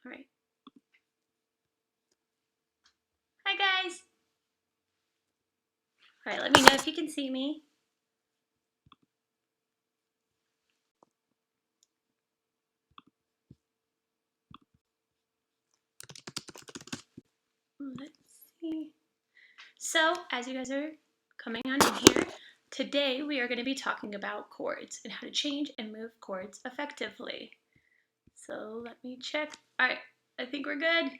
All right. Hi, guys. All right, let me know if you can see me. Let's see. So, as you guys are coming on in here, today we are going to be talking about chords and how to change and move chords effectively. So, let me check. All right, I think we're good.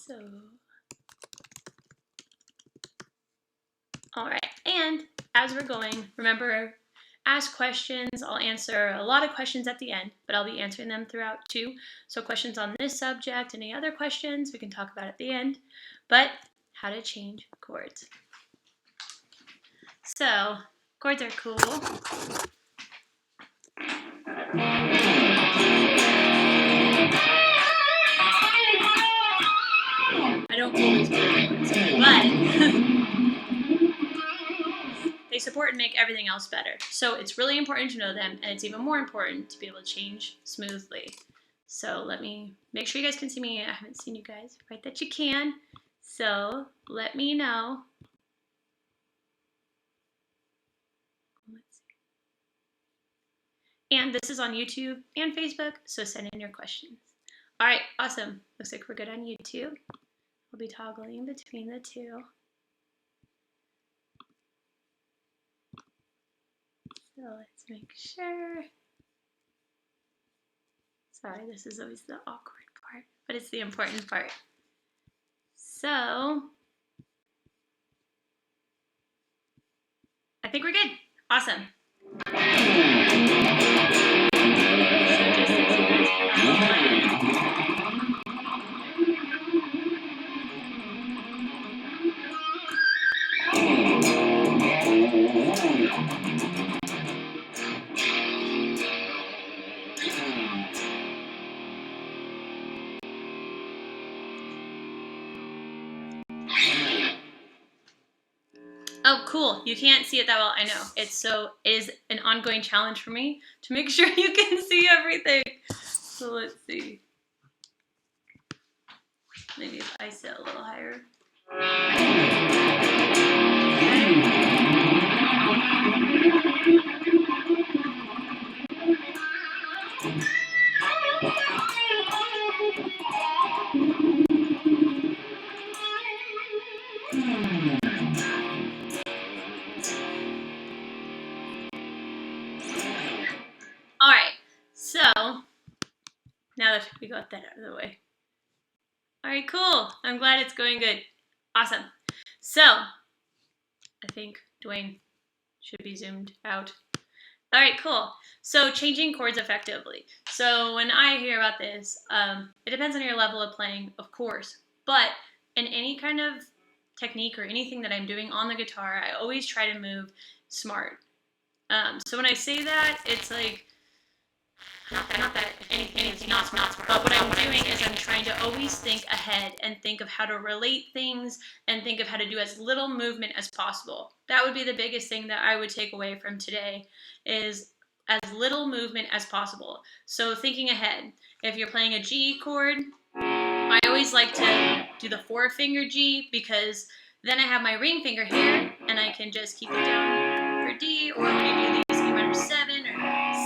So, all right, and as we're going, remember, ask questions. I'll answer a lot of questions at the end, but I'll be answering them throughout too. So questions on this subject, any other questions, we can talk about at the end. But how to change chords. So, chords are cool. I don't always play chords, but they support and make everything else better. So it's really important to know them, and it's even more important to be able to change smoothly. So let me make sure you guys can see me. I haven't seen you guys. Right, that you can. So let me know. Let's see. And this is on YouTube and Facebook, so send in your questions. All right, awesome. Looks like we're good on YouTube. I'll be toggling between the two. So let's make sure. Sorry, this is always the awkward part, but it's the important part. So I think we're good. Awesome. Oh, cool. You can't see it that well. I know. It is an ongoing challenge for me to make sure you can see everything. So let's see. Maybe if I sit a little higher. All right. So now that we got that out of the way. All right, cool. I'm glad it's going good. Awesome. So I think Dwayne should be zoomed out. All right, cool. So changing chords effectively. So when I hear about this, it depends on your level of playing, of course. But in any kind of technique or anything that I'm doing on the guitar, I always try to move smart. So when I say that, it's like, not that anything is not smart, but what I'm doing is I'm trying to always think ahead and think of how to relate things and think of how to do as little movement as possible. That would be the biggest thing that I would take away from today, is as little movement as possible. So thinking ahead, if you're playing a G chord, I always like to do the 4-finger G, because then I have my ring finger here and I can just keep it down for D, or when you do these E minor 7 or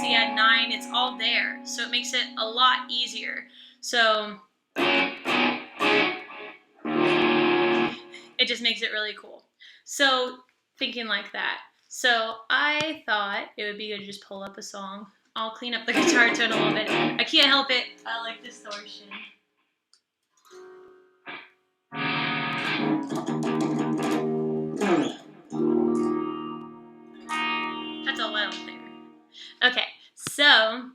C add 9, it's all there. So it makes it a lot easier. So it just makes it really cool. So thinking like that. So I thought it would be good to just pull up a song. I'll clean up the guitar tone a little bit. I can't help it. I like distortion. That's a little there. Okay, so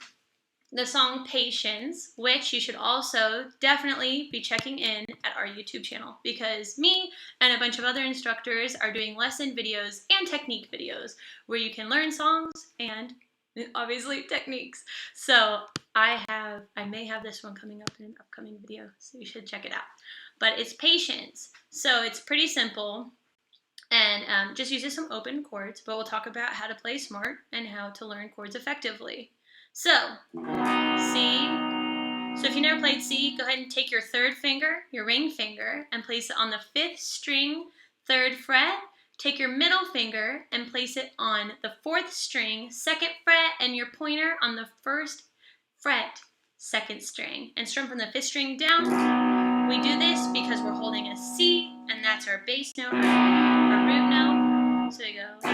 the song Patience, which you should also definitely be checking in at our YouTube channel, because me and a bunch of other instructors are doing lesson videos and technique videos where you can learn songs and obviously techniques. So I may have this one coming up in an upcoming video, so you should check it out. But it's Patience. So it's pretty simple. and just uses some open chords, but we'll talk about how to play smart and how to learn chords effectively. So, C. So if you never played C, go ahead and take your third finger, your ring finger, and place it on the 5th string, 3rd fret. Take your middle finger and place it on the 4th string, 2nd fret, and your pointer on the 1st fret, 2nd string, and strum from the 5th string down. We do this because we're holding a C, and that's our bass note, our root note. So we go to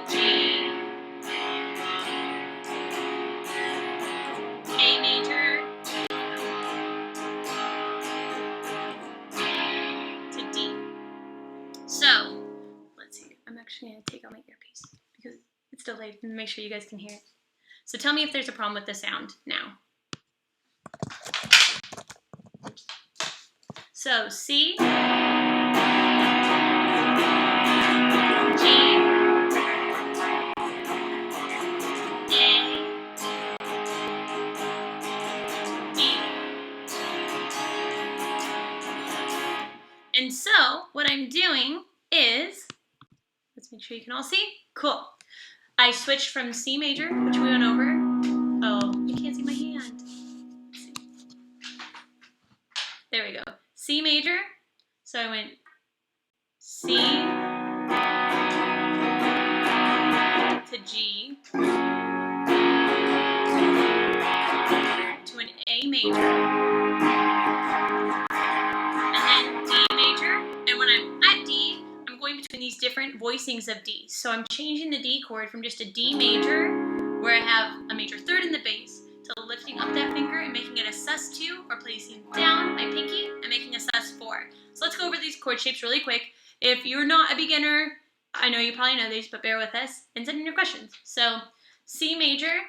G, A major, to D. So, let's see. I'm actually going to take out my earpiece because it's delayed and make sure you guys can hear it. So tell me if there's a problem with the sound now. So C, G, A, D. And so what I'm doing is, let's make sure you can all see. Cool. I switched from C major, which we went over. Oh, you can't see my hand. Let's see. There we go. C major. So I went C to G to an A major, and then D major. And when I'm at D, I'm going between these different voicings of D. So I'm changing the D chord from just a D major, where I have a major 3rd in the bass, to lifting up that finger and making it a sus2, or placing down my pinky and making a sus4. So let's go over these chord shapes really quick. If you're not a beginner, I know you probably know these, but bear with us and send in your questions. So C major,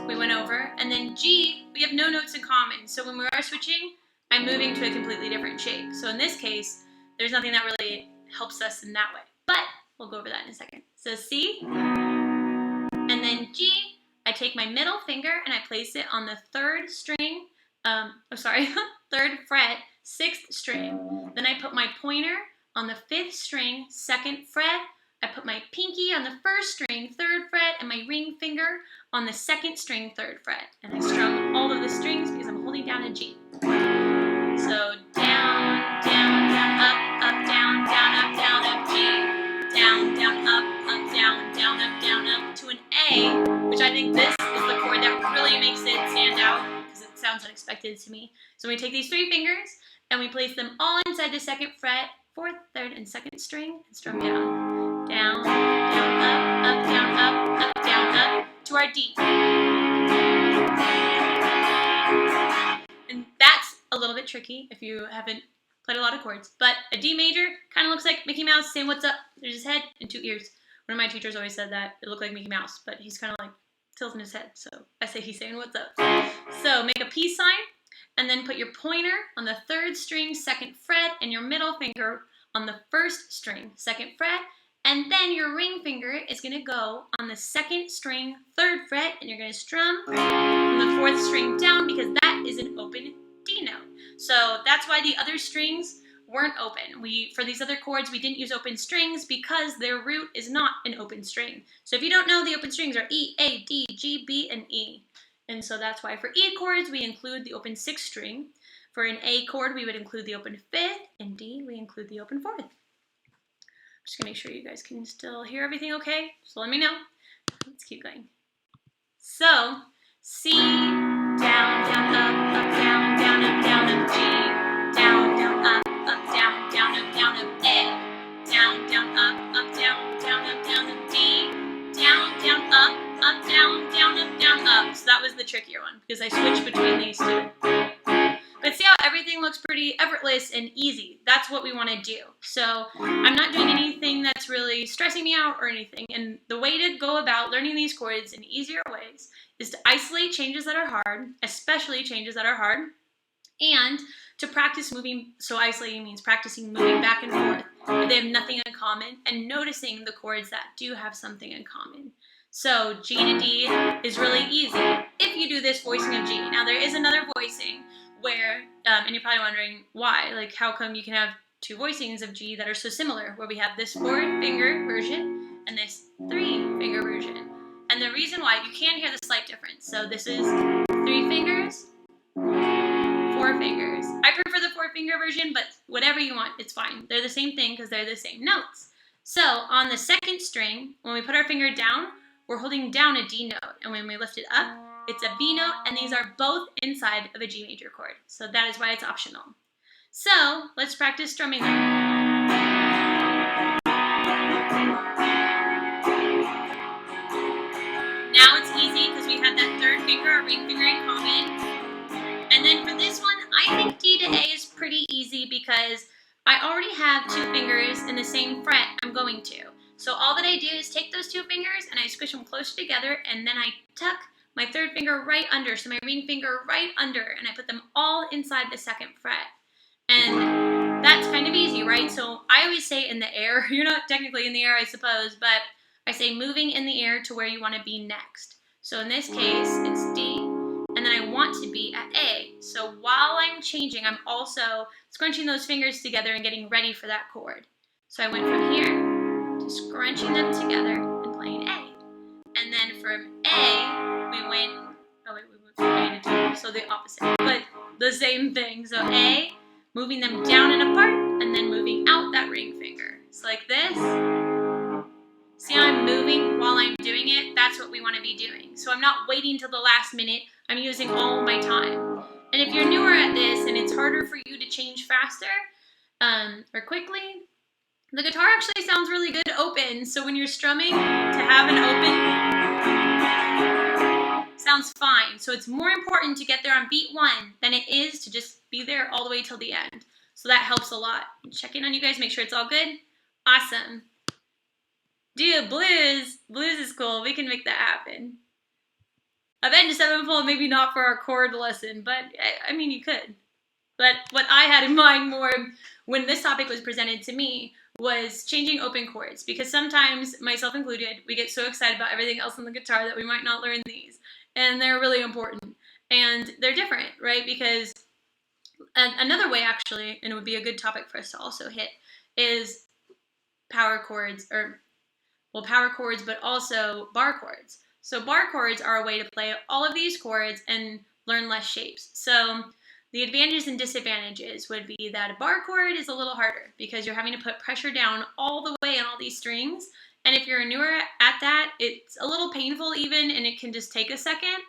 we went over, and then G, we have no notes in common. So when we are switching, I'm moving to a completely different shape. So in this case, there's nothing that really helps us in that way, but we'll go over that in a second. So C, and then G, I take my middle finger and I place it on the 3rd string, 3rd fret, 6th string. Then I put my pointer on the 5th string, 2nd fret. I put my pinky on the 1st string, 3rd fret, and my ring finger on the 2nd string, 3rd fret. And I strum all of the strings because I'm holding down a G. So down, down, down, up, up, down, down, up, G. Down, down, up, down, down, up, to an A, which I think this is the chord that really makes it stand out because it sounds unexpected to me. So we take these 3 fingers and we place them all inside the 2nd fret, 4th, 3rd, and 2nd string, and strum down, down, down, up, down, up, down, up, to our D. And that's a little bit tricky if you haven't played a lot of chords, but a D major kind of looks like Mickey Mouse saying what's up. There's his head and 2 ears. One of my teachers always said that it looked like Mickey Mouse, but he's kind of like tilting his head, so I say he's saying what's up. So make a peace sign, and then put your pointer on the 3rd string, 2nd fret, and your middle finger on the 1st string, 2nd fret, and then your ring finger is going to go on the 2nd string, 3rd fret, and you're going to strum from the 4th string down because that is an open D note. So that's why the other strings weren't open. For these other chords, we didn't use open strings because their root is not an open string. So if you don't know, the open strings are E, A, D, G, B, and E. And so that's why for E chords, we include the open 6th string. For an A chord, we would include the open 5th, and D, we include the open 4th. I'm just gonna make sure you guys can still hear everything okay, so let me know. Let's keep going. So, C, down, down, up, down, down, up, G, down, down, up, down, down, up, A, down, down, up, down, down, up, D, down, down, up, down, down, up. So that was the trickier one because I switched between these 2. But see how everything looks pretty effortless and easy? That's what we want to do. So I'm not doing anything that's really stressing me out or anything. And the way to go about learning these chords in easier ways is to isolate changes that are hard, especially changes that are hard, and to practice moving. So isolating means practicing moving back and forth if they have nothing in common, and noticing the chords that do have something in common. So G to D is really easy if you do this voicing of G. Now there is another voicing where, and you're probably wondering why, like how come you can have two voicings of G that are so similar, where we have this 4-finger version and this 3-finger version. And the reason why, you can hear the slight difference. So this is 3 fingers, 4 fingers. I prefer the 4-finger version, but whatever you want, it's fine. They're the same thing because they're the same notes. So on the second string, when we put our finger down, we're holding down a D note. And when we lift it up, it's a B note, and these are both inside of a G major chord. So that is why it's optional. So let's practice strumming them. Now it's easy because we had that 3rd finger or ring finger in common. And then for this one, I think D to A is pretty easy because I already have 2 fingers in the same fret I'm going to. So all that I do is take those 2 fingers and I squish them closer together, and then I tuck my 3rd finger right under, so my ring finger right under, and I put them all inside the 2nd fret. And that's kind of easy, right? So I always say in the air. You're not technically in the air, I suppose, but I say moving in the air to where you want to be next. So in this case, it's D, and then I want to be at A. So while I'm changing, I'm also scrunching those fingers together and getting ready for that chord. So I went from here to scrunching them together and playing A. And then from A, we went from A to D, so the opposite, but the same thing. So A, moving them down and apart, and then moving out that ring finger. So like this. See how I'm moving while I'm doing it? That's what we want to be doing. So I'm not waiting till the last minute. I'm using all my time. And if you're newer at this and it's harder for you to change faster or quickly, the guitar actually sounds really good open. So when you're strumming, to have an open sounds fine. So it's more important to get there on beat 1 than it is to just be there all the way till the end. So that helps a lot. Check in on you guys, make sure it's all good. Awesome. Dude, blues. Blues is cool. We can make that happen. Avenged Sevenfold, maybe not for our chord lesson, but I mean, you could. But what I had in mind more when this topic was presented to me was changing open chords, because sometimes, myself included, we get so excited about everything else on the guitar that we might not learn these. And they're really important. And they're different, right? Because another way, actually, and it would be a good topic for us to also hit, is power chords, power chords, but also bar chords. So bar chords are a way to play all of these chords and learn less shapes. So the advantages and disadvantages would be that a bar chord is a little harder because you're having to put pressure down all the way on all these strings. And if you're newer at that, it's a little painful even, and it can just take a second.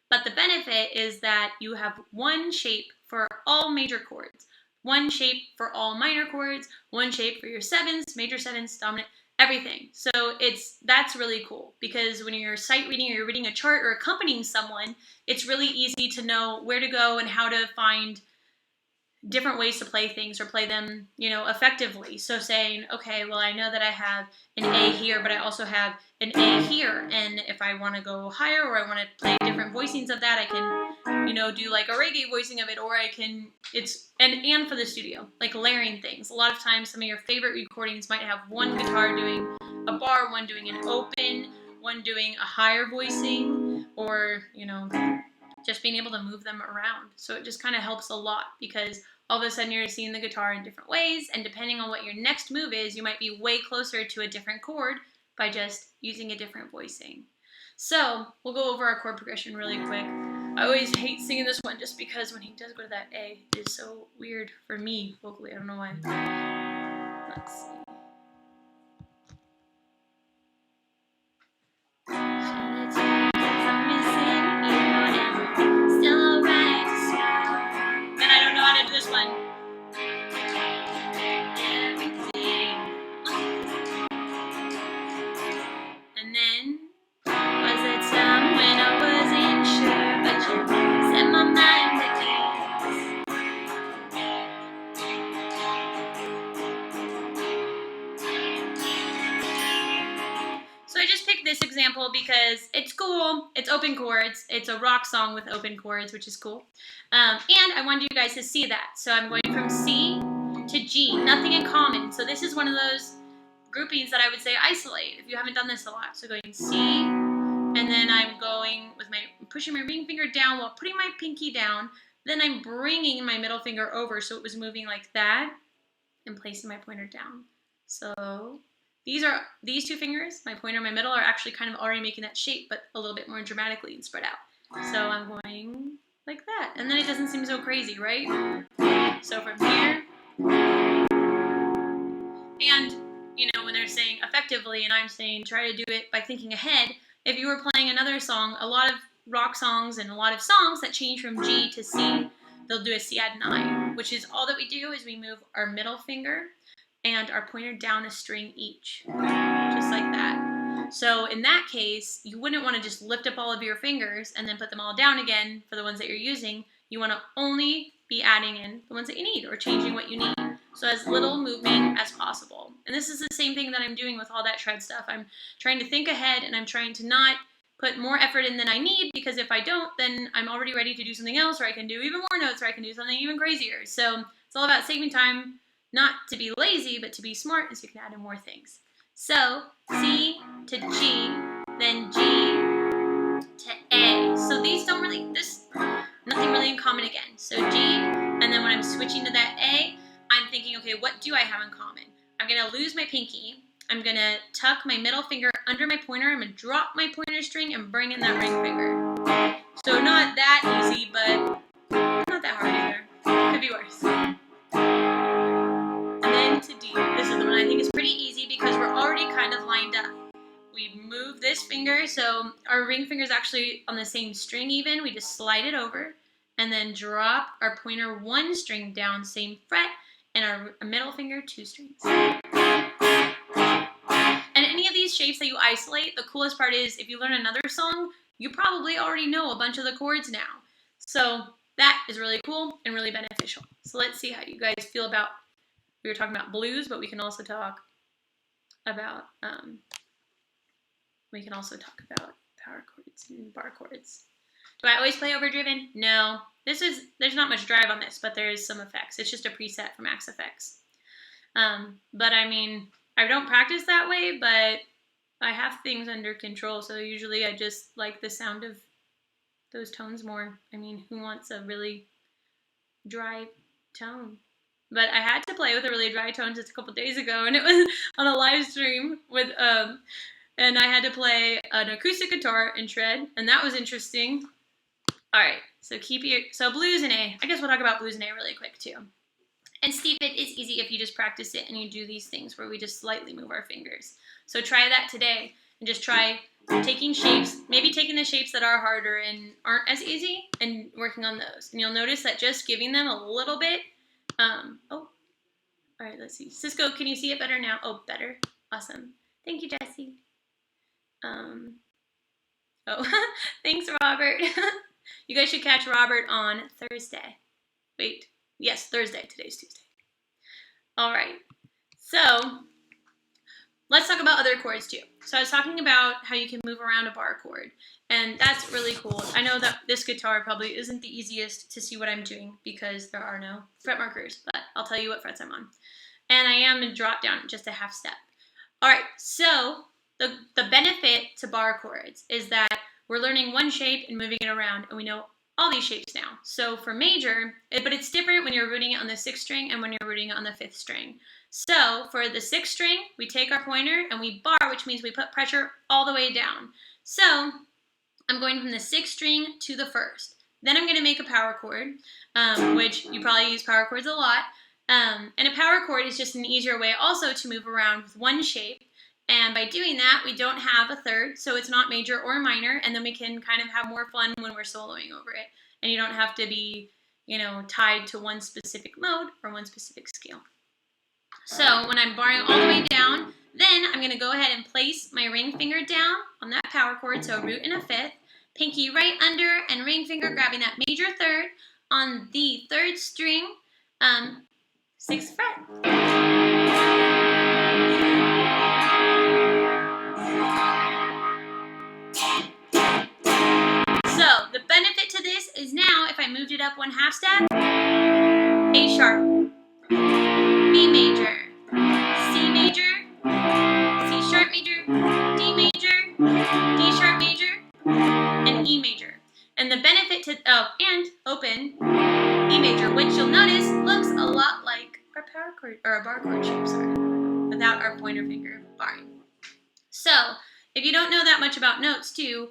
But the benefit is that you have one shape for all major chords, one shape for all minor chords, one shape for your 7s, major 7s, dominant, everything. So that's really cool, because when you're sight reading or you're reading a chart or accompanying someone, it's really easy to know where to go and how to find different ways to play things or play them, effectively. So saying, okay, well, I know that I have an A here, but I also have an A here. And if I want to go higher or I want to play different voicings of that, I can, do like a reggae voicing of it, or I can, and for the studio, like layering things. A lot of times, some of your favorite recordings might have one guitar doing a bar, one doing an open, one doing a higher voicing, or, just being able to move them around. So it just kind of helps a lot, because all of a sudden you're seeing the guitar in different ways, and depending on what your next move is, you might be way closer to a different chord by just using a different voicing. So we'll go over our chord progression really quick. I always hate singing this one just because when he does go to that A, it is so weird for me vocally. I don't know why. Let's see. Then I don't know how to do this one. And then, was it some when I wasn't sure, but you set my mind at ease. So I just picked this example because it's cool. It's open chords. It's a rock song with open chords, which is cool. And I wanted you guys to see that. So I'm going from C to G, nothing in common. So this is one of those groupings that I would say isolate if you haven't done this a lot. So going C, and then I'm going with pushing my ring finger down while putting my pinky down. Then I'm bringing my middle finger over so it was moving like that and placing my pointer down. So these two fingers, my pointer and my middle, are actually kind of already making that shape, but a little bit more dramatically and spread out. So I'm going like that. And then it doesn't seem so crazy, right? So from here, and you know, when they're saying effectively, and I'm saying try to do it by thinking ahead, if you were playing another song, a lot of rock songs and a lot of songs that change from G to C, they'll do a C add 9, which is all that we do is we move our middle finger and our pointer down a string each, just like that. So in that case, you wouldn't want to just lift up all of your fingers and then put them all down again for the ones that you're using. You want to only be adding in the ones that you need or changing what you need. So as little movement as possible. And this is the same thing that I'm doing with all that shred stuff. I'm trying to think ahead, and I'm trying to not put more effort in than I need, because if I don't, then I'm already ready to do something else, or I can do even more notes, or I can do something even crazier. So it's all about saving time, not to be lazy, but to be smart, and so you can add in more things. So C to G, then G to A. So these don't really, nothing really in common again. So G, and then when I'm switching to that A, I'm thinking, okay, what do I have in common? I'm going to lose my pinky. I'm going to tuck my middle finger under my pointer. I'm going to drop my pointer string and bring in that ring finger. So not that easy, but not that hard either. Could be worse. And then to D. This is the one I think is pretty easy because we're already kind of lined up. We move this finger, so our ring finger is actually on the same string even. We just slide it over and then drop our pointer 1 string down, same fret, and our middle finger 2 strings. And any of these shapes that you isolate, the coolest part is if you learn another song, you probably already know a bunch of the chords now. So that is really cool and really beneficial. So let's see how you guys feel about, we were talking about blues, but we can also talk about power chords and bar chords. Do I always play overdriven? No. There's not much drive on this, but there is some effects. It's just a preset from Max Effects. But I mean, I don't practice that way, but I have things under control, so usually I just like the sound of those tones more. I mean, who wants a really dry tone? But I had to play with a really dry tone just a couple days ago, and it was on a live stream with and I had to play an acoustic guitar and shred, and that was interesting. All right, so blues and A. I guess we'll talk about blues and A really quick too. And steep it is easy if you just practice it and you do these things where we just slightly move our fingers. So try that today and just try taking shapes, maybe taking the shapes that are harder and aren't as easy and working on those. And you'll notice that just giving them a little bit, all right, let's see. Cisco, can you see it better now? Oh, better. Awesome. Thank you, Jesse. Thanks, Robert. You guys should catch Robert on Thursday. Wait. Yes, Thursday. Today's Tuesday. All right. So let's talk about other chords too. So I was talking about how you can move around a bar chord, and that's really cool. I know that this guitar probably isn't the easiest to see what I'm doing because there are no fret markers, but I'll tell you what frets I'm on. And I am in drop down just a half step. All right. So the benefit to bar chords is that we're learning one shape and moving it around, and we know all these shapes now. So for major, but it's different when you're rooting it on the 6th string and when you're rooting it on the 5th string. So for the 6th string, we take our pointer and we bar, which means we put pressure all the way down. So I'm going from the 6th string to the 1st. Then I'm going to make a power chord, which you probably use power chords a lot. And a power chord is just an easier way also to move around with one shape. And by doing that, we don't have a third, so it's not major or minor, and then we can kind of have more fun when we're soloing over it. And you don't have to be, tied to one specific mode or one specific scale. So when I'm barring all the way down, then I'm going to go ahead and place my ring finger down on that power chord, so root in a 5th, pinky right under, and ring finger grabbing that major 3rd on the 3rd string, 6th fret. So the benefit to this is now if I moved it up one half step, A sharp, B major, C major, C sharp major, D major, D sharp major, and E major. And the benefit to, and open, our bar chord shapes are, without our pointer finger barring. So if you don't know that much about notes too,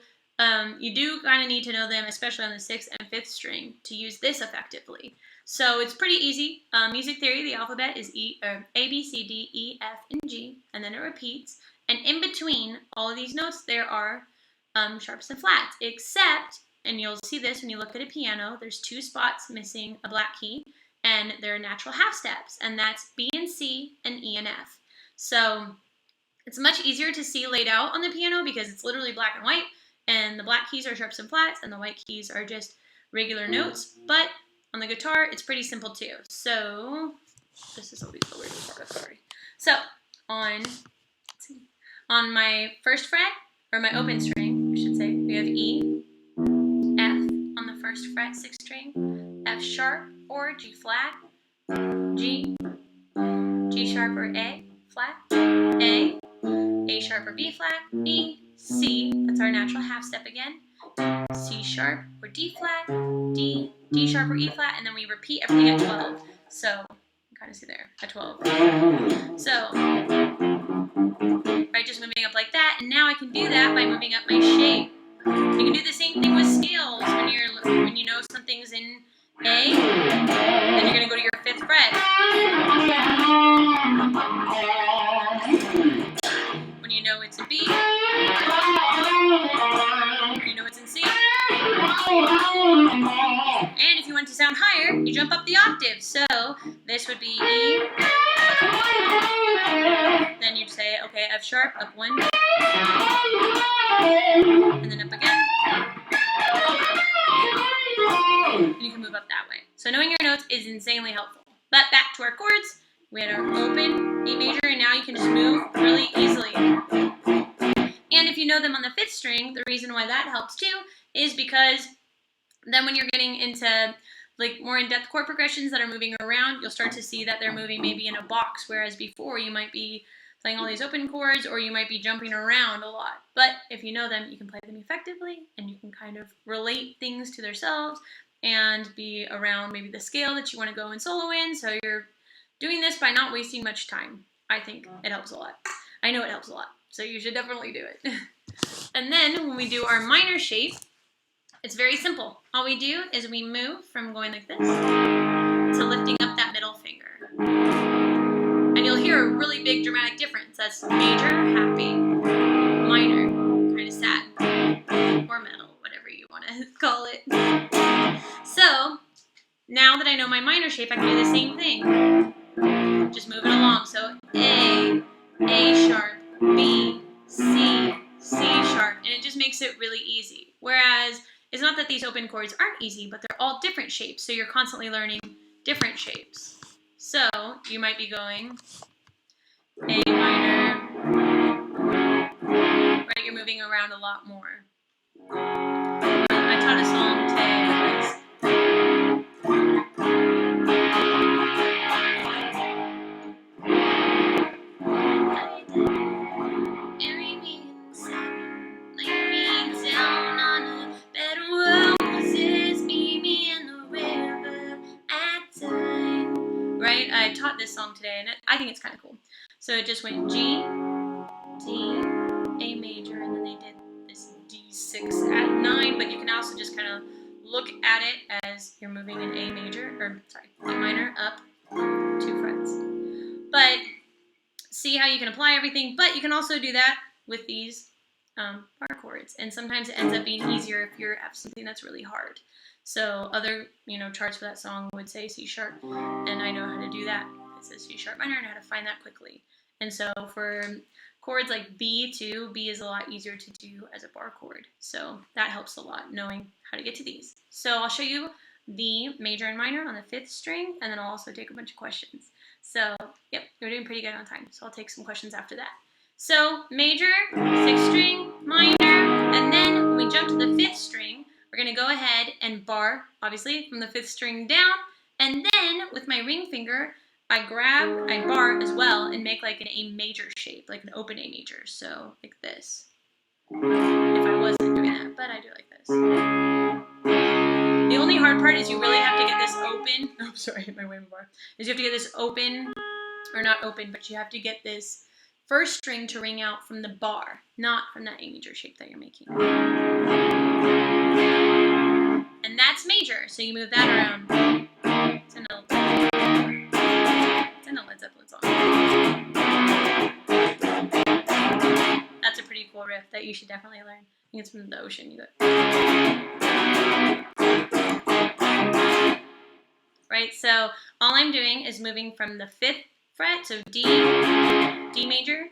you do kind of need to know them, especially on the 6th and 5th string, to use this effectively. So it's pretty easy. Music theory, the alphabet is A, B, C, D, E, F, and G, and then it repeats. And in between all of these notes, there are sharps and flats, except, and you'll see this when you look at a piano, there's 2 spots missing a black key, and they're natural half steps, and that's B and C and E and F. So it's much easier to see laid out on the piano because it's literally black and white, and the black keys are sharps and flats, and the white keys are just regular notes. But on the guitar, it's pretty simple too. So this is always the weirdest part, sorry. So on my 1st fret, or my open string, I should say, we have E, F on the 1st fret, 6th string, F sharp or G flat, G, G sharp or A flat, A sharp or B flat, B, C, that's our natural half step again, C sharp or D flat, D, D sharp or E flat, and then we repeat everything at 12. So you can kind of see there at 12. So, right, just moving up like that, and now I can do that by moving up my shape. You can do the same thing with scales when you know something's in A, then you're going to go to your 5th fret. When you know it's in B, when you know it's in C. And if you want to sound higher, you jump up the octave. So this would be E. Then you'd say, okay, F sharp, up 1. And then up again. And you can move up that way. So knowing your notes is insanely helpful. But back to our chords. We had our open E major, and now you can just move really easily. And if you know them on the 5th string, the reason why that helps too is because then when you're getting into like more in-depth chord progressions that are moving around, you'll start to see that they're moving maybe in a box, whereas before you might be playing all these open chords or you might be jumping around a lot. But if you know them, you can play them effectively, and you can kind of relate things to themselves and be around maybe the scale that you want to go and solo in. So you're doing this by not wasting much time. I think it helps a lot. I know it helps a lot, so you should definitely do it. And then when we do our minor shape, it's very simple. All we do is we move from going like this to lifting up that middle finger. And you'll hear a really big dramatic difference. That's major, happy, minor, kind of sad, or metal, whatever you want to call it. So now that I know my minor shape, I can do the same thing. Just move it along. So A sharp, B, C, C sharp, and it just makes it really easy. Whereas it's not that these open chords aren't easy, but they're all different shapes, so you're constantly learning different shapes. So you might be going A minor, right? You're moving around a lot more. I taught a song today that was I taught this song today, and I think it's kind of cool. So it just went G, D, A major, and then they did this D6 at 9, but you can also just kind of look at it as you're moving an A major, or sorry, A minor up 2 frets. But see how you can apply everything, but you can also do that with these bar chords, and sometimes it ends up being easier if you have something that's really hard. So other, charts for that song would say C sharp, and I know how to do that. It says C sharp minor, and how to find that quickly. And so for chords like B too, B is a lot easier to do as a bar chord. So that helps a lot, knowing how to get to these. So I'll show you the major and minor on the 5th string, and then I'll also take a bunch of questions. So, yep, you're doing pretty good on time. So I'll take some questions after that. So major, 6th string, minor, and then when we jump to the 5th string, we're going to go ahead and bar, obviously, from the 5th string down, and then with my ring finger, I bar as well and make like an A major shape, like an open A major, so like this. If I wasn't doing that, but I do like this. The only hard part is you really have to get this open. Oh, sorry, my wave bar. Is you have to get this open or not open, but you have to get this first string to ring out from the bar, not from that A major shape that you're making. And that's major, so you move that around. It's in a Led Zeppelin song. That's a pretty cool riff that you should definitely learn. I think it's from the ocean. You go. Right, so all I'm doing is moving from the 5th fret, so D major,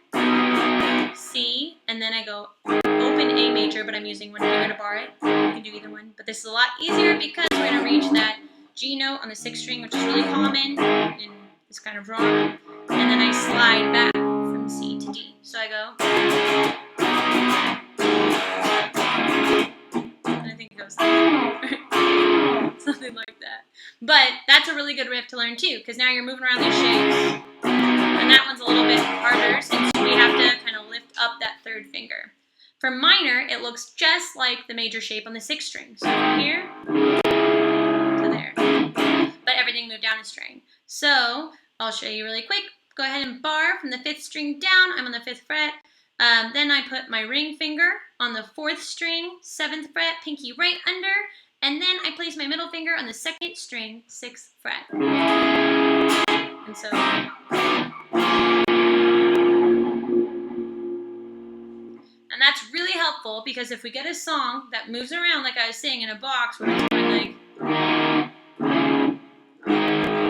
C, and then I go open A major, but I'm using one finger to bar it. You can do either one, but this is a lot easier because we're going to reach that G note on the 6th string, which is really common and it's kind of wrong, and then I slide back from C to D. So I go, and I think it goes something like that. But that's a really good riff to learn too, because now you're moving around these shapes, and that one's a little bit harder since we have to kind of lift up that 3rd finger. For minor, it looks just like the major shape on the 6th string. So from here to there, but everything moved down a string. So I'll show you really quick. Go ahead and bar from the 5th string down. I'm on the 5th fret. Then I put my ring finger on the 4th string, 7th fret, pinky right under, and then I place my middle finger on the 2nd string, 6th fret. And so, and that's really helpful because if we get a song that moves around, like I was saying, in a box where it's going like,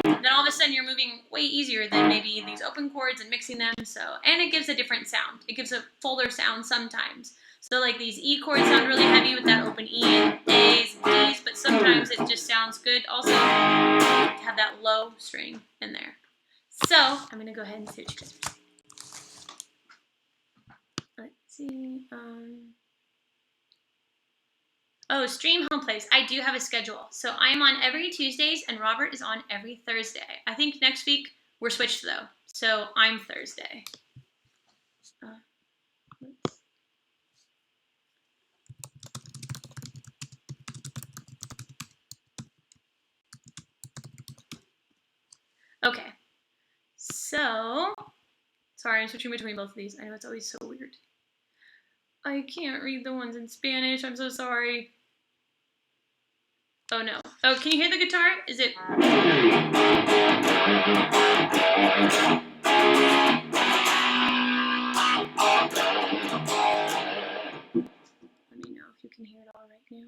then all of a sudden you're moving way easier than maybe these open chords and mixing them. So, and it gives a different sound. It gives a fuller sound sometimes. So like these E chords sound really heavy with that open E and A's and D's, but sometimes it just sounds good also to have that low string in there. So I'm going to go ahead and switch. Let's see. Oh, stream home plays. I do have a schedule. So I'm on every Tuesdays and Robert is on every Thursday. I think next week we're switched though. So I'm Thursday. Okay. So, sorry, I'm switching between both of these. I know it's always so weird. I can't read the ones in Spanish. I'm so sorry. Oh no. Oh, can you hear the guitar? Is it? Let me know if you can hear it all right now.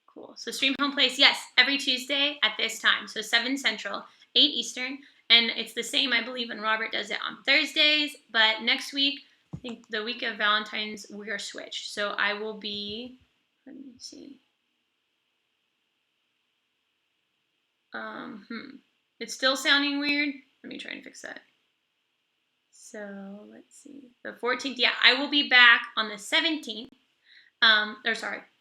Cool. So stream home plays, yes, every Tuesday at this time. So 7 Central, 8 Eastern. And it's the same, I believe, when Robert does it on Thursdays. But next week, I think the week of Valentine's, we are switched. So I will be, let me see. It's still sounding weird. Let me try and fix that. So let's see. The 14th, yeah, I will be back on the 17th. I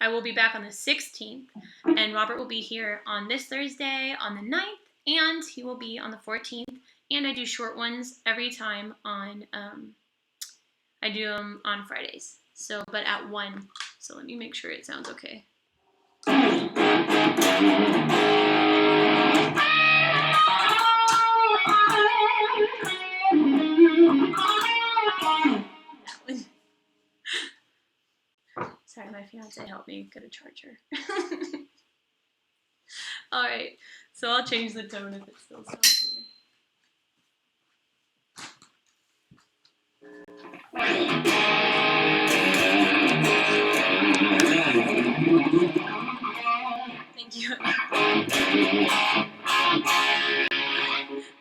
will be back on the 16th. And Robert will be here on this Thursday on the 9th. And he will be on the 14th. And I do short ones every time on, I do them on Fridays. So, but at 1. So let me make sure it sounds okay. Sorry, my fiance helped me get a charger. All right, so I'll change the tone if it still sounds weird. Thank you.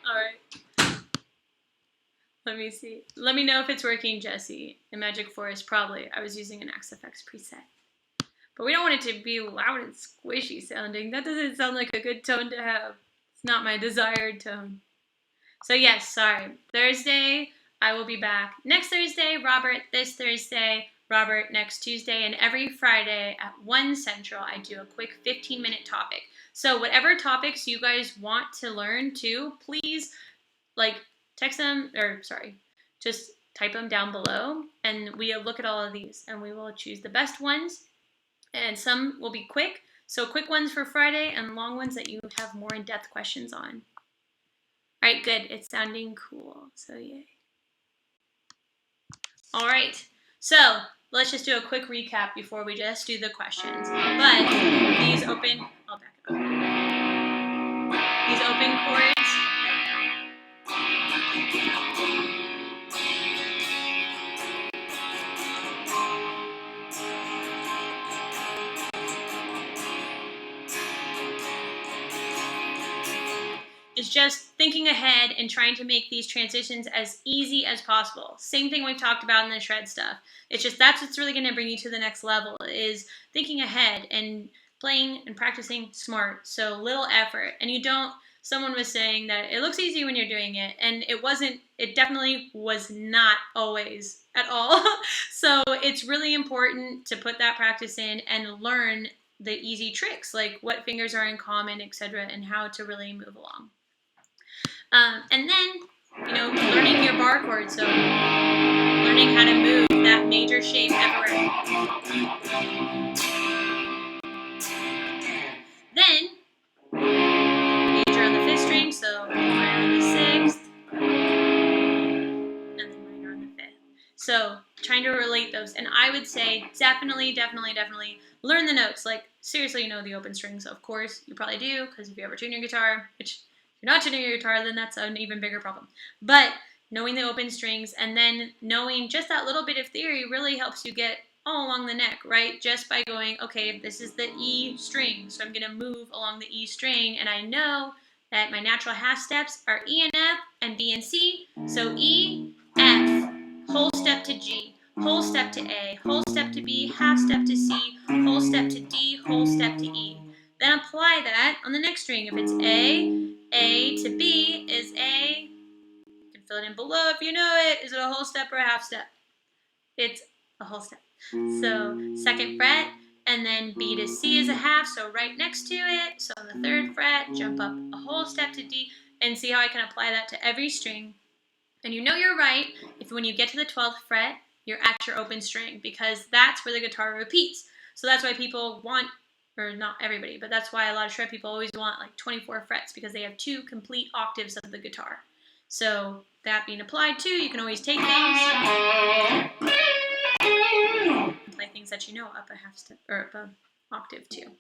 All right. Let me see. Let me know if it's working, Jesse. In Magic Forest, probably. I was using an XFX preset. But we don't want it to be loud and squishy sounding. That doesn't sound like a good tone to have. It's not my desired tone. So yes, sorry. Thursday, I will be back. Next Thursday, Robert. This Thursday, Robert. Next Tuesday. And every Friday at 1 Central, I do a quick 15-minute topic. So whatever topics you guys want to learn too, please text them, just type them down below. And we'll look at all of these and we will choose the best ones. And some will be quick, So quick ones for Friday and long ones that you have more in-depth questions on. All right, good. It's sounding cool. So yay. All right. So let's just do a quick recap before we just do the questions. But these open, I'll back it up. These open chords. Is just thinking ahead and trying to make these transitions as easy as possible. Same thing we've talked about in the shred stuff. It's just that's what's really going to bring you to the next level, is thinking ahead and playing and practicing smart. So little effort. And you don't, someone was saying that it looks easy when you're doing it, and it wasn't, it definitely was not always at all. So it's really important to put that practice in and learn the easy tricks, like what fingers are in common, etc., and how to really move along. And then, you know, learning your bar chord, so learning how to move that major shape everywhere. Then, major on the 5th string, so minor on the 6th, and then minor on the 5th. So, trying to relate those. And I would say definitely learn the notes. Like, seriously, you know the open strings, of course. You probably do, because if you ever tune your guitar, which if you're not tuning your guitar, then that's an even bigger problem. But knowing the open strings and then knowing just that little bit of theory really helps you get all along the neck, right? Just by going, okay, this is the E string, so I'm going to move along the E string, and I know that my natural half steps are E and F and B and C. So E, F, whole step to G, whole step to A, whole step to B, half step to C, whole step to D, whole step to E. Then apply that on the next string. If it's A to B is A. You can fill it in below if you know it. Is it a whole step or a half step? It's a whole step. So 2nd fret, and then B to C is a half, so right next to it. So on the 3rd fret, jump up a whole step to D, and see how I can apply that to every string. And you know you're right if when you get to the 12th fret, you're at your open string, because that's where the guitar repeats. So that's why people want, or not everybody, but that's why a lot of shred people always want like 24 frets, because they have 2 complete octaves of the guitar. So that being applied to, you can always take things and play things that you know up a half step or up an octave too.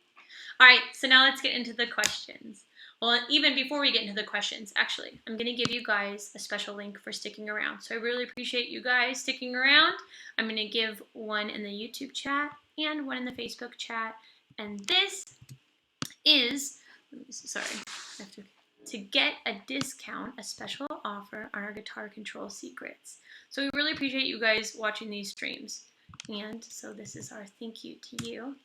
All right, so now let's get into the questions. Well, even before we get into the questions, actually, I'm going to give you guys a special link for sticking around. So I really appreciate you guys sticking around. I'm going to give one in the YouTube chat and one in the Facebook chat. And this is, sorry, I have to get a discount, a special offer on our guitar control secrets. So we really appreciate you guys watching these streams. And so this is our thank you to you.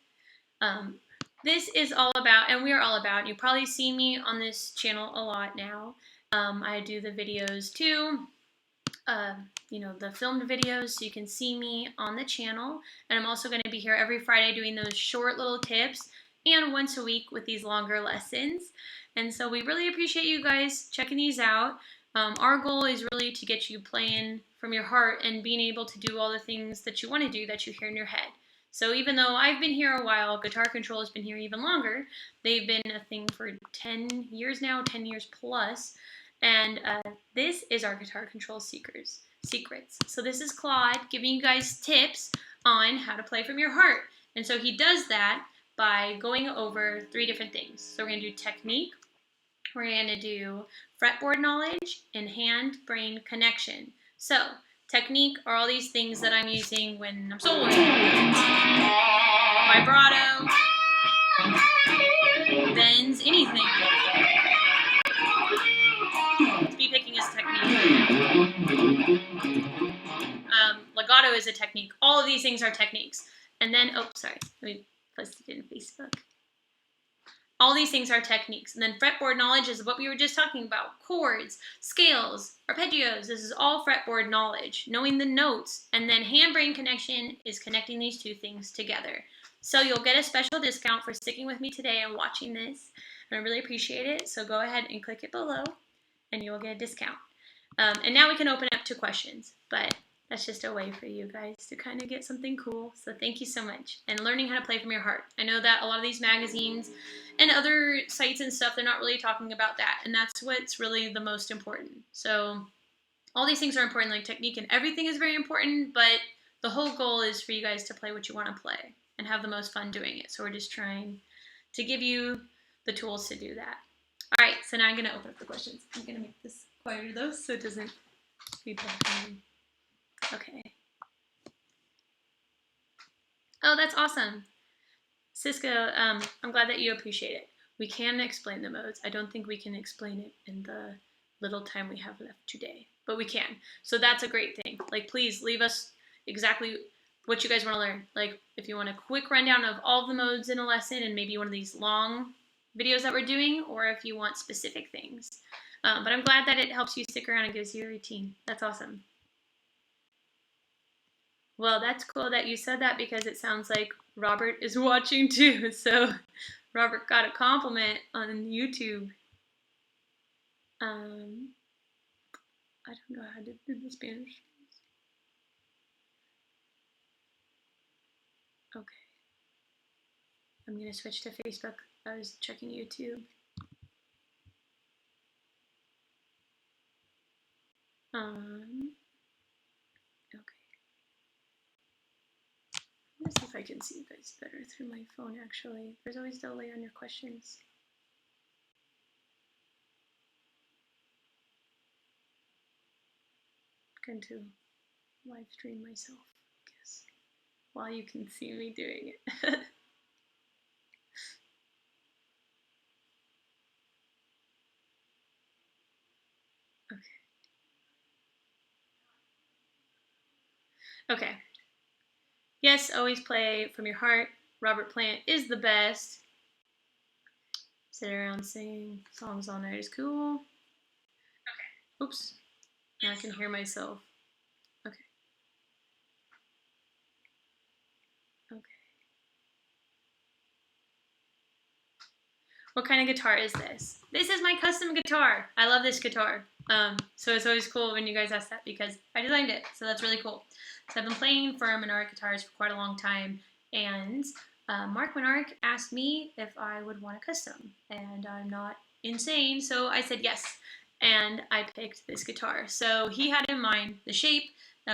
This is all about, and we're all about, you probably see me on this channel a lot now. I do the videos too, you know, the filmed videos, so you can see me on the channel. And I'm also going to be here every Friday doing those short little tips, and once a week with these longer lessons. And so we really appreciate you guys checking these out. Our goal is really to get you playing from your heart and being able to do all the things that you want to do that you hear in your head. So even though I've been here a while, Guitar Control has been here even longer. They've been a thing for 10 years now, 10 years plus. And this is our Guitar Control secrets. So this is Claude giving you guys tips on how to play from your heart. And so he does that by going over 3 different things. So we're going to do technique, we're going to do fretboard knowledge, and hand-brain connection. So technique are all these things that I'm using when I'm soloing. Vibrato, bends, anything. Speed picking is technique. Legato is a technique. All of these things are techniques. And then, oh, sorry, let me post it in Facebook. All these things are techniques. And then fretboard knowledge is what we were just talking about. Chords, scales, arpeggios. This is all fretboard knowledge. Knowing the notes. And then hand-brain connection is connecting these 2 things together. So you'll get a special discount for sticking with me today and watching this. And I really appreciate it. So go ahead and click it below and you will get a discount. And now we can open up to questions. But that's just a way for you guys to kind of get something cool. So thank you so much. And learning how to play from your heart. I know that a lot of these magazines and other sites and stuff, they're not really talking about that. And that's what's really the most important. So all these things are important, like technique and everything is very important, but the whole goal is for you guys to play what you want to play and have the most fun doing it. So we're just trying to give you the tools to do that. All right, so now I'm going to open up the questions. I'm going to make this quieter though, so it doesn't feedback on me. Okay. Oh, that's awesome. Cisco, I'm glad that you appreciate it. We can explain the modes. I don't think we can explain it in the little time we have left today, but we can. So that's a great thing. Like, please leave us exactly what you guys want to learn. Like, if you want a quick rundown of all the modes in a lesson and maybe one of these long videos that we're doing, or if you want specific things. But I'm glad that it helps you stick around and gives you a routine. That's awesome. Well, that's cool that you said that because it sounds like Robert is watching too. So Robert got a compliment on YouTube. I don't know how to do the Spanish. Okay. I'm going to switch to Facebook. I was checking YouTube. Okay. Let's see if I can see you guys better through my phone, actually. There's always delay on your questions. I'm going to live stream myself, I guess, while you can see me doing it. Okay. Yes, always play from your heart. Robert Plant is the best. Sit around singing songs all night is cool. Okay. Oops. Now I can hear myself. Okay. Okay. What kind of guitar is this? This is my custom guitar. I love this guitar. So it's always cool when you guys ask that because I designed it. So that's really cool. So I've been playing for Menarek guitars for quite a long time. And Mark Menarek asked me if I would want a custom. And I'm not insane, so I said yes. And I picked this guitar. So he had in mind the shape,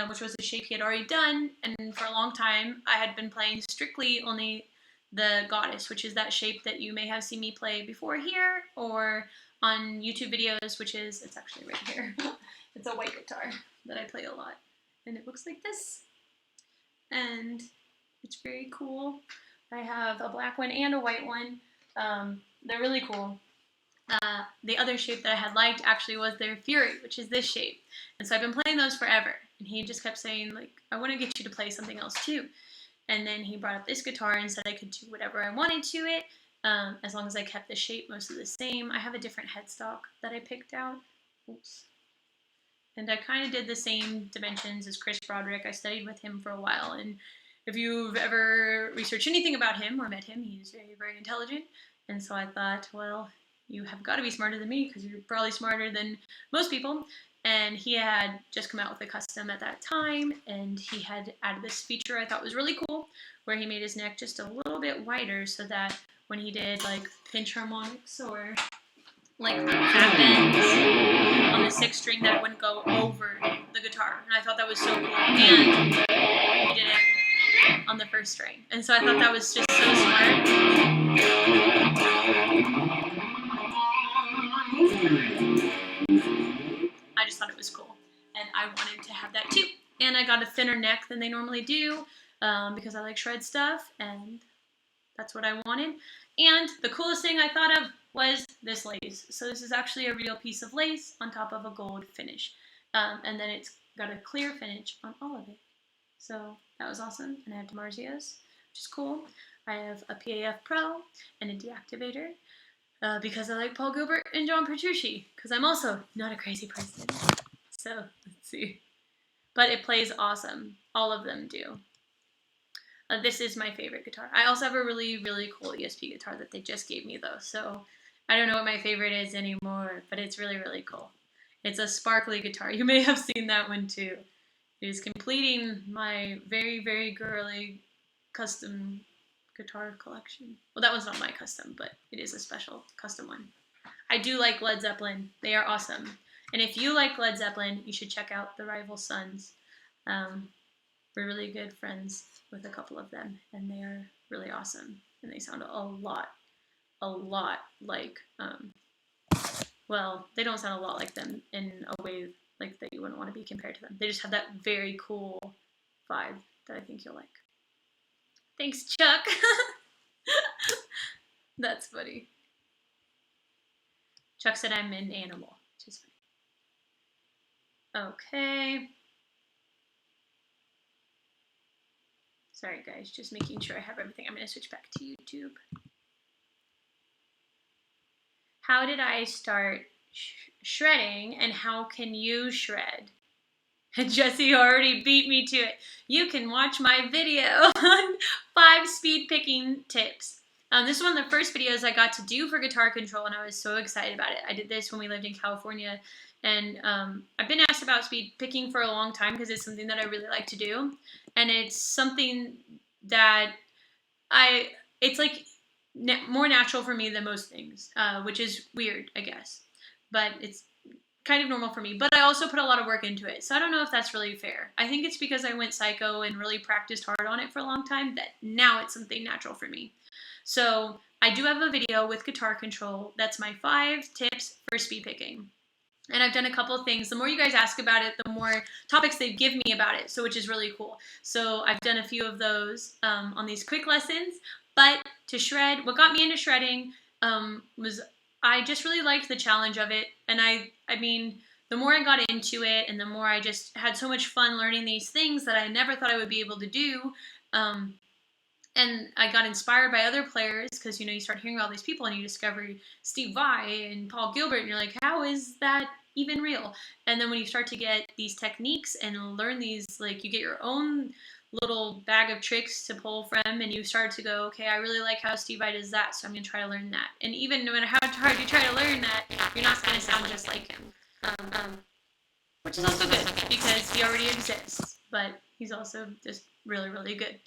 which was the shape he had already done. And for a long time, I had been playing strictly only the Goddess, which is that shape that you may have seen me play before here or on YouTube videos, which is, it's actually right here. It's a white guitar that I play a lot. And it looks like this. And it's very cool. I have a black one and a white one. They're really cool. The other shape that I had liked actually was their Fury, which is this shape. And so I've been playing those forever. And he just kept saying, like, I want to get you to play something else too. And then he brought up this guitar and said I could do whatever I wanted to it, as long as I kept the shape mostly the same. I have a different headstock that I picked out. Oops. And I kind of did the same dimensions as Chris Broderick. I studied with him for a while, and if you've ever researched anything about him or met him, he's very, very intelligent. And so I thought, well, you have got to be smarter than me because you're probably smarter than most people. And he had just come out with a custom at that time, and he had added this feature I thought was really cool, where he made his neck just a little bit wider so that when he did like pinch harmonics or like half bends on the sixth string, that it wouldn't go over the guitar. And I thought that was so cool. And he did it on the first string. And so I thought that was just so smart. I just thought it was cool, and I wanted to have that too. And I got a thinner neck than they normally do because I like shred stuff, and that's what I wanted. And the coolest thing I thought of was this lace. So this is actually a real piece of lace on top of a gold finish, and then it's got a clear finish on all of it. So that was awesome. And I have DiMarzios, which is cool. I have a PAF Pro and a deactivator. Because I like Paul Gilbert and John Petrucci, because I'm also not a crazy person. So, let's see. But it plays awesome. All of them do. This is my favorite guitar. I also have a really, really cool ESP guitar that they just gave me, though. So, I don't know what my favorite is anymore, but it's really, really cool. It's a sparkly guitar. You may have seen that one, too. is completing my very, very girly custom guitar collection. Well, that one's not my custom, but it is a special custom one. I do like Led Zeppelin. They are awesome. And if you like Led Zeppelin, you should check out The Rival Sons. We're really good friends with a couple of them, and they are really awesome. And they sound a lot like, well, they don't sound a lot like them in a way like that you wouldn't want to be compared to them. They just have that very cool vibe that I think you'll like. Thanks, Chuck. That's funny. Chuck said I'm an animal, which is funny. Okay. Sorry, guys, just making sure I have everything. I'm going to switch back to YouTube. How did I start shredding, and how can you shred? Jesse already beat me to it. You can watch my video on 5 speed picking tips. This is one of the first videos I got to do for guitar control, and I was so excited about it. I did this when we lived in California, and I've been asked about speed picking for a long time because it's something that I really like to do, and it's something that it's like more natural for me than most things, which is weird, I guess, but it's kind of normal for me. But I also put a lot of work into it, so I don't know if that's really fair. I think it's because I went psycho and really practiced hard on it for a long time that now it's something natural for me. So I do have a video with guitar control. That's my 5 tips for speed picking. And I've done a couple of things. The more you guys ask about it, the more topics they give me about it, so which is really cool. So I've done a few of those on these quick lessons. But to shred, what got me into shredding was I just really liked the challenge of it. And I mean, the more I got into it and the more I just had so much fun learning these things that I never thought I would be able to do. And I got inspired by other players because, you know, you start hearing all these people and you discover Steve Vai and Paul Gilbert and you're like, how is that even real? And then when you start to get these techniques and learn these, like you get your own little bag of tricks to pull from and you start to go, okay, I really like how Steve Vai does that, so I'm going to try to learn that. And even no matter how hard you try to learn that, you're not going to sound just like him. Which is also good because he already exists, but he's also just really, really good.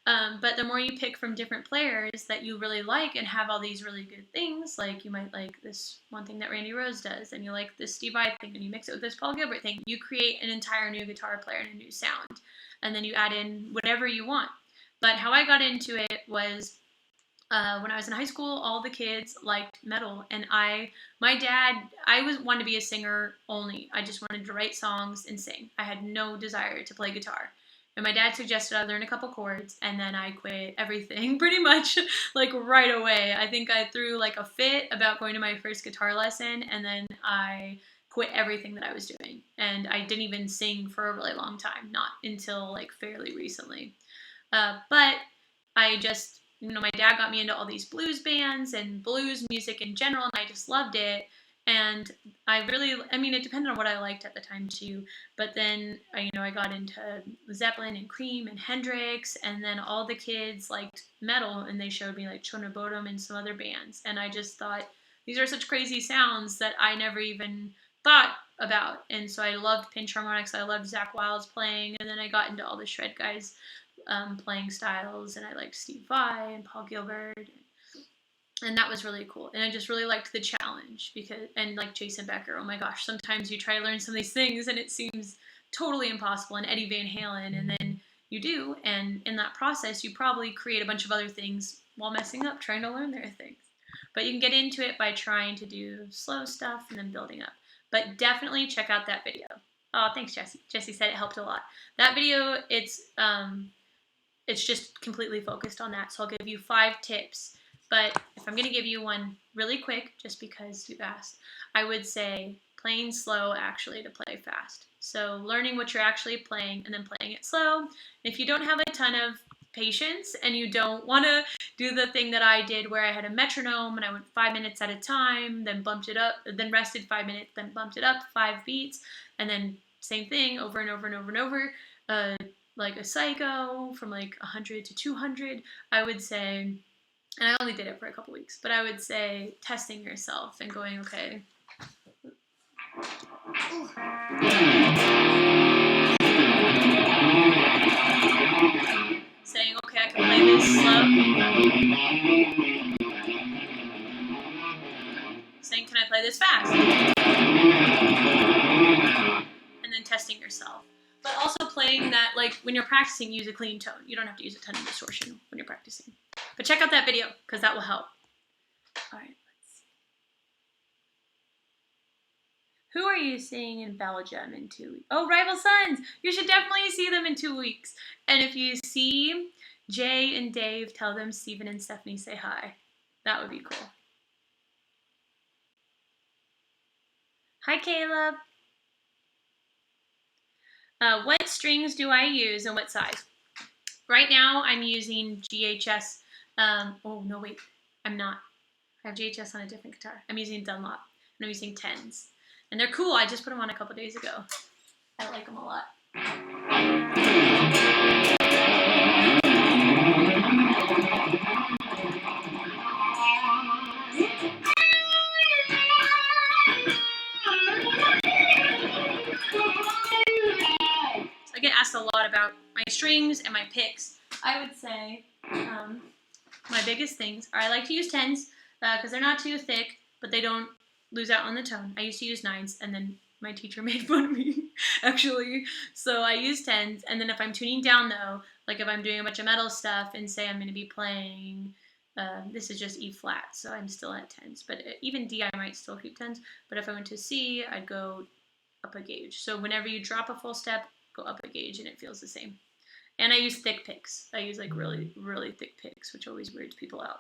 But the more you pick from different players that you really like and have all these really good things, like you might like this one thing that Randy Rhoads does, and you like this Steve Vai thing, and you mix it with this Paul Gilbert thing, you create an entire new guitar player and a new sound. And then you add in whatever you want. But how I got into it was when I was in high school, all the kids liked metal. And my dad, wanted to be a singer only. I just wanted to write songs and sing. I had no desire to play guitar. And my dad suggested I learn a couple chords, and then I quit everything pretty much like right away. I think I threw like a fit about going to my first guitar lesson, and then I quit everything that I was doing. And I didn't even sing for a really long time, not until like fairly recently. But I just, you know, my dad got me into all these blues bands and blues music in general, and I just loved it. And it depended on what I liked at the time too. But then, I got into Zeppelin and Cream and Hendrix, and then all the kids liked metal, and they showed me like Chords and some other bands. And I just thought, these are such crazy sounds that I never even thought about. And so I loved pinch harmonics. I loved Zakk Wylde's playing, and then I got into all the shred guys playing styles, and I liked Steve Vai and Paul Gilbert. And that was really cool. And I just really liked the challenge and like Jason Becker, oh my gosh, sometimes you try to learn some of these things and it seems totally impossible, and Eddie Van Halen, and then you do. And in that process, you probably create a bunch of other things while messing up, trying to learn their things. But you can get into it by trying to do slow stuff and then building up. But definitely check out that video. Oh, thanks, Jesse. Jesse said it helped a lot. That video, it's just completely focused on that. So I'll give you 5 tips. But if I'm going to give you one really quick, just because you asked, I would say playing slow actually to play fast. So learning what you're actually playing and then playing it slow. If you don't have a ton of patience and you don't want to do the thing that I did where I had a metronome and I went 5 minutes at a time, then bumped it up, then rested 5 minutes, then bumped it up 5 beats, and then same thing over and over and over and over, like a psycho from like 100 to 200, I would say. And I only did it for a couple weeks, but I would say testing yourself and going, okay. Saying, okay, I can play this slow. Saying, can I play this fast? And then testing yourself. But also playing that, like, when you're practicing, use a clean tone. You don't have to use a ton of distortion when you're practicing. But check out that video, because that will help. All right, let's see. Who are you seeing in Belgium in 2 weeks? Oh, Rival Sons! You should definitely see them in 2 weeks. And if you see Jay and Dave, tell them Steven and Stephanie say hi. That would be cool. Hi, Caleb. What strings do I use and what size? Right now, I'm using GHS. Oh, no, wait. I'm not. I have GHS on a different guitar. I'm using Dunlop, and I'm using 10s. And they're cool. I just put them on a couple days ago. I like them a lot. I get asked a lot about my strings and my picks. I would say my biggest things are I like to use 10s because they're not too thick, but they don't lose out on the tone. I used to use 9s, and then my teacher made fun of me, actually. So I use 10s, and then if I'm tuning down, though, like if I'm doing a bunch of metal stuff and say I'm going to be playing, this is just E flat, so I'm still at 10s. But even D, I might still keep 10s. But if I went to C, I'd go up a gauge. So whenever you drop a full step, go up a gauge, and it feels the same. And I use thick picks. I use like really, really thick picks, which always weirds people out.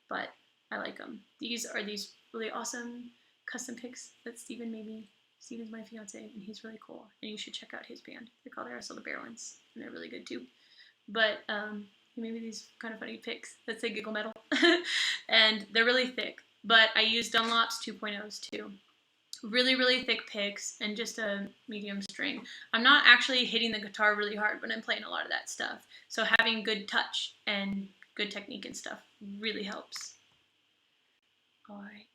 But I like them. These are these really awesome custom picks that Steven made me. Steven's my fiance, and he's really cool. And you should check out his band. They're called Aerosol the Bear ones, and they're really good too. But he made me these kind of funny picks that say Giggle Metal. And they're really thick. But I use Dunlop's 2.0s too. Really, really thick picks and just a medium string. I'm not actually hitting the guitar really hard when I'm playing a lot of that stuff. So having good touch and good technique and stuff really helps. All right.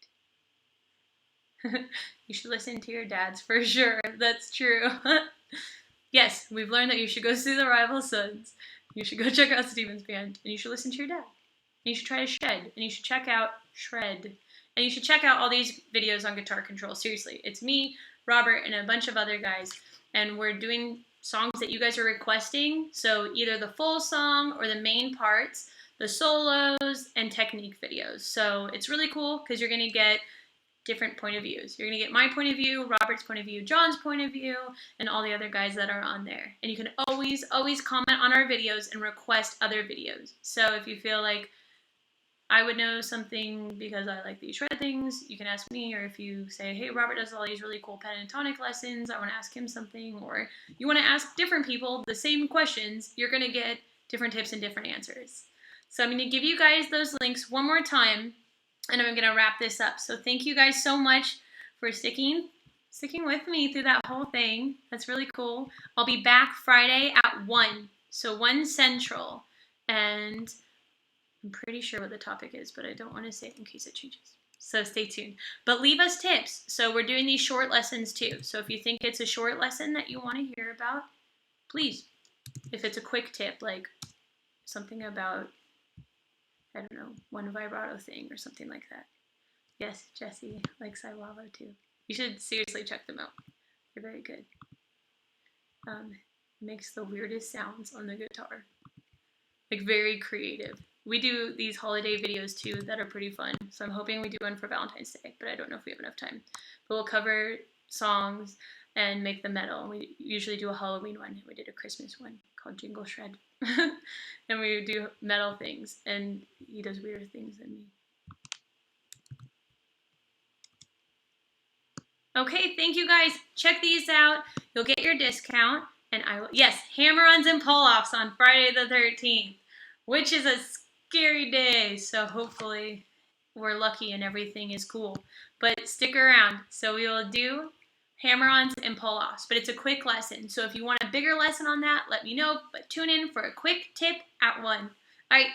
You should listen to your dads for sure. That's true. Yes, we've learned that you should go see the Rival Sons. You should go check out Steven's band. And you should listen to your dad. And you should try to shred. And you should check out Shred. And you should check out all these videos on guitar control. Seriously, it's me, Robert, and a bunch of other guys. And we're doing songs that you guys are requesting. So either the full song or the main parts, the solos, and technique videos. So it's really cool because you're going to get different point of views. You're going to get my point of view, Robert's point of view, John's point of view, and all the other guys that are on there. And you can always, always comment on our videos and request other videos. So if you feel like I would know something because I like these shred things, you can ask me. Or if you say, hey, Robert does all these really cool pentatonic lessons, I want to ask him something. Or you want to ask different people the same questions, you're going to get different tips and different answers. So I'm going to give you guys those links one more time, and I'm going to wrap this up. So thank you guys so much for sticking with me through that whole thing. That's really cool. I'll be back Friday at 1. So 1 Central. And I'm pretty sure what the topic is, but I don't want to say it in case it changes. So stay tuned. But leave us tips. So we're doing these short lessons too. So if you think it's a short lesson that you want to hear about, please. If it's a quick tip, like something about, I don't know, one vibrato thing or something like that. Yes, Jesse likes Iwavo too. You should seriously check them out. They're very good. Makes the weirdest sounds on the guitar. Like very creative. We do these holiday videos too that are pretty fun. So I'm hoping we do one for Valentine's Day, but I don't know if we have enough time. But we'll cover songs and make them metal. We usually do a Halloween one. We did a Christmas one called Jingle Shred. And we do metal things, and he does weirder things than me. Okay, thank you guys. Check these out. You'll get your discount. And I will, yes, hammer-ons and pull-offs on Friday the 13th, which is a scary day. So hopefully we're lucky and everything is cool. But stick around. So we will do hammer-ons and pull-offs, but it's a quick lesson. So if you want a bigger lesson on that, let me know. But tune in for a quick tip at 1. All right.